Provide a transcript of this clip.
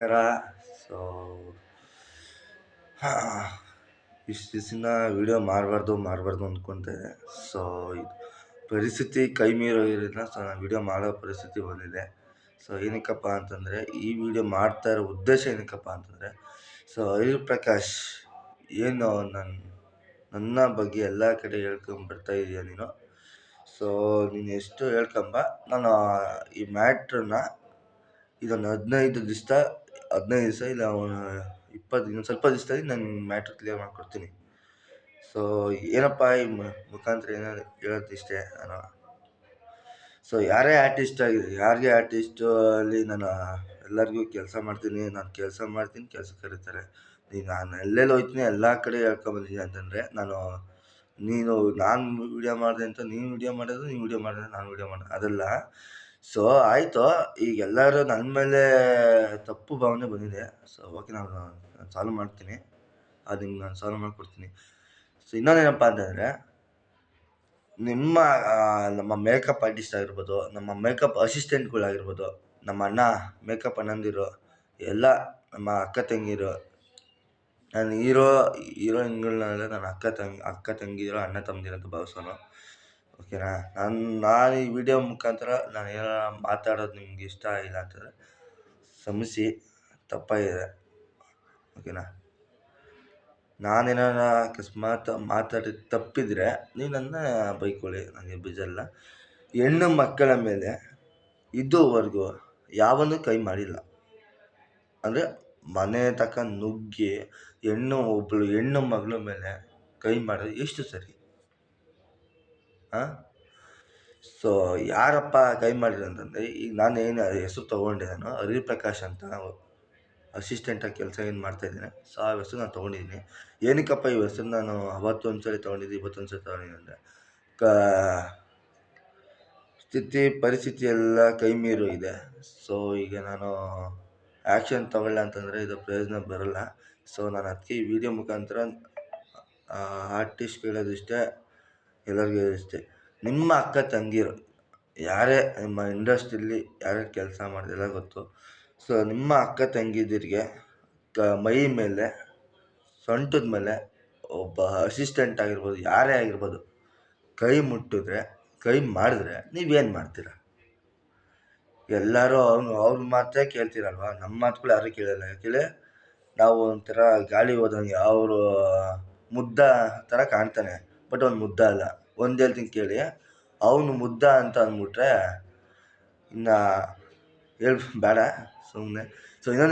ನಮಸ್ಕಾರ. ಸೊ ಇಷ್ಟು ದಿವಸ ವಿಡಿಯೋ ಮಾಡಬಾರ್ದು ಅಂದ್ಕೊತಾ ಇದ್ದೆ. ಸೊ ಇದು ಪರಿಸ್ಥಿತಿ ಕೈ ಮೀರೋದ್ರಿಂದ ಸೊ ನಾನು ವಿಡಿಯೋ ಮಾಡೋ ಪರಿಸ್ಥಿತಿ ಬಂದಿದೆ. ಸೊ ಏನಕ್ಕಪ್ಪ ಅಂತಂದರೆ, ಈ ವಿಡಿಯೋ ಮಾಡ್ತಾ ಇರೋ ಉದ್ದೇಶ ಏನಕ್ಕಪ್ಪ ಅಂತಂದರೆ, ಸೊ ಅನಿಲ್ ಪ್ರಕಾಶ್ ಏನು ನನ್ನ ಬಗ್ಗೆ ಎಲ್ಲ ಕಡೆ ಹೇಳ್ಕೊಂಬರ್ತಾ ಇದೆಯಾ ನೀನು. ಸೊ ನೀನು ಎಷ್ಟು ಹೇಳ್ಕೊಂಬ, ನಾನು ಈ ಮ್ಯಾಟ್ರನ್ನ ಇದೊಂದು 15 ದಿವಸ ಇಲ್ಲ 20 ದಿನ, ಸ್ವಲ್ಪ ದಿವಸದಲ್ಲಿ ನಾನು ಮ್ಯಾಟ್ರ್ ಕ್ಲಿಯರ್ ಮಾಡಿಕೊಡ್ತೀನಿ. ಸೊ ಏನಪ್ಪ ಈ ಮುಖಾಂತರ ಏನಾದ್ರು ಹೇಳೋದಿಷ್ಟೇ ನಾನು. ಸೊ ಯಾರೇ ಆರ್ಟಿಸ್ಟು ಅಲ್ಲಿ ನಾನು ಎಲ್ಲರಿಗೂ ಕೆಲಸ ಮಾಡ್ತೀನಿ, ಕೆಲಸ ಕರೀತಾರೆ. ನಾನು ಎಲ್ಲೆಲ್ಲಿ ಹೋಗ್ತೀನಿ ಎಲ್ಲ ಕಡೆ ಹೇಳ್ಕೊಂಬಂದಿದ್ದೀನಿ ಅಂತಂದರೆ, ನಾನು ವೀಡಿಯೋ ಮಾಡಿದೆ ಅಂತ ನೀನು ವೀಡಿಯೋ ಮಾಡೋದು, ನಾನು ವೀಡಿಯೋ ಮಾಡೋದು ಅದಲ್ಲ. ಸೊ ಆಯಿತು, ಈಗ ಎಲ್ಲರೂ ನನ್ನ ಮೇಲೆ ತಪ್ಪು ಭಾವನೆ ಬಂದಿದೆ. ಸೊ ಓಕೆ, ನಾನು ಸಾಲ್ವ್ ಮಾಡ್ತೀನಿ, ಅದು ನಾನು ಸಾಲ್ವ್ ಮಾಡಿಕೊಡ್ತೀನಿ. ಸೊ ಇನ್ನೊಂದೇನಪ್ಪ ಅಂತಂದರೆ, ನಮ್ಮ ಮೇಕಪ್ ಆರ್ಟಿಸ್ಟ್ ಆಗಿರ್ಬೋದು, ನಮ್ಮ ಮೇಕಪ್ ಅಸಿಸ್ಟೆಂಟ್ಗಳಾಗಿರ್ಬೋದು, ನಮ್ಮ ಅಣ್ಣ ಮೇಕಪ್ ಅಣ್ಣಂದಿರು, ಎಲ್ಲ ನಮ್ಮ ಅಕ್ಕ ತಂಗಿರು, ನಾನು ಹೀರೋಯಿನ್ಗಳನ್ನೆಲ್ಲ ನನ್ನ ಅಕ್ಕ ತಂಗಿರು, ಅಣ್ಣ ತಮ್ಮದಿರು ಅಂತ ಭಾವಿಸೋನು. ಓಕೆನಾ. ನಾನು ಈ ವಿಡಿಯೋ ಮುಖಾಂತರ ನಾನು ಏನಾರ ಮಾತಾಡೋದು ನಿಮ್ಗೆ ಇಷ್ಟ ಆಗಿಲ್ಲ ಅಂತಂದರೆ ಕ್ಷಮಿಸಿ, ತಪ್ಪಾಗಿದೆ. ಓಕೆನಾ. ನಾನೇನಾರ ಅಕಸ್ಮಾತ್ ಮಾತಾಡಿ ತಪ್ಪಿದರೆ ನೀವು ನನ್ನ ಬೈಕೊಳ್ಳಿ, ನನಗೆ ಬೇಜಾರಿಲ್ಲ. ಹೆಣ್ಣು ಮಕ್ಕಳ ಮೇಲೆ ಇದುವರೆಗೂ ಯಾವನ್ನೂ ಕೈ ಮಾಡಿಲ್ಲ. ಅಂದರೆ ಮನೆ ತನಕ ನುಗ್ಗಿ ಒಬ್ಬಳು ಹೆಣ್ಣು ಮಗಳ ಮೇಲೆ ಕೈ ಮಾಡೋದು ಎಷ್ಟು ಸರಿ? ಸೊ ಯಾರಪ್ಪ ಕೈ ಮಾಡಿದ್ರು ಅಂತಂದರೆ, ಈಗ ನಾನು ಏನು ಹೆಸರು ತೊಗೊಂಡಿದ್ದೇನೋ, ಅನಿಲ್ ಪ್ರಕಾಶ್ ಅಂತ ಅಸಿಸ್ಟೆಂಟಾಗಿ ಕೆಲಸ ಏನು ಮಾಡ್ತಾಯಿದ್ದೀನಿ. ಸೊ ಆ ಹೆಸರು ನಾನು ತೊಗೊಂಡಿದ್ದೀನಿ. ಏನಕ್ಕಪ್ಪ ಈ ಹೆಸರು ನಾನು ಅವತ್ತು ಒಂದ್ಸರಿ ತೊಗೊಂಡಿದ್ದು, ಇವತ್ತೊಂದು ಸರಿ ತೊಗೊಂಡಿದ್ದೀನಿ ಅಂದರೆ, ಪರಿಸ್ಥಿತಿ ಎಲ್ಲ ಕೈ ಮೀರು ಇದೆ. ಸೊ ಈಗ ನಾನು ಆ್ಯಕ್ಷನ್ ತೊಗೊಳ್ಳ ಅಂತಂದರೆ ಇದು ಪ್ರಯೋಜನ ಬರೋಲ್ಲ. ಸೊ ನಾನು ಅದಕ್ಕೆ ಈ ವಿಡಿಯೋ ಮುಖಾಂತರ ಆರ್ಟಿಸ್ಟ್ ಹೇಳೋದಿಷ್ಟೇ, ಎಲ್ಲರಿಗೂ ಹೇಳೋದಿಷ್ಟೇ, ನಿಮ್ಮ ಅಕ್ಕ ತಂಗಿರು ಯಾರೇ ನಿಮ್ಮ ಇಂಡಸ್ಟ್ರಿಯಲ್ಲಿ ಯಾರ್ಯಾರು ಕೆಲಸ ಮಾಡಿದೆಲ್ಲ ಗೊತ್ತು. ಸೊ ನಿಮ್ಮ ಅಕ್ಕ ತಂಗಿದಿರಿಗೆ ಮೈ ಮೇಲೆ, ಸೊಂಟದ ಮೇಲೆ ಒಬ್ಬ ಅಸಿಸ್ಟೆಂಟ್ ಆಗಿರ್ಬೋದು, ಯಾರೇ ಆಗಿರ್ಬೋದು, ಕೈ ಮಾಡಿದ್ರೆ ನೀವೇನು ಮಾಡ್ತೀರ? ಎಲ್ಲರೂ ಅವ್ರ ಮಾತೇ ಕೇಳ್ತೀರಲ್ವ, ನಮ್ಮ ಮಾತುಗಳು ಯಾರೂ ಕೇಳಲ್ಲ. ಯಾಕೆಂದರೆ ನಾವು ಒಂಥರ ಗಾಳಿ ಹೋದಂಗೆ, ಅವರು ಮುದ್ದ ಥರ ಕಾಣ್ತಾನೆ, ಬಟ್ ಅವ್ನು ಮುದ್ದ ಅಲ್ಲ. ಒಂದು ಹೇಳ್ತೀನಿ ಕೇಳಿ, ಅವನು ಮುದ್ದ ಅಂತ ಅಂದ್ಬಿಟ್ರೆ ಇನ್ನು ಬೇಡ ಸುಮ್ಮನೆ. ಸೊ ಇನ್ನೊಂದು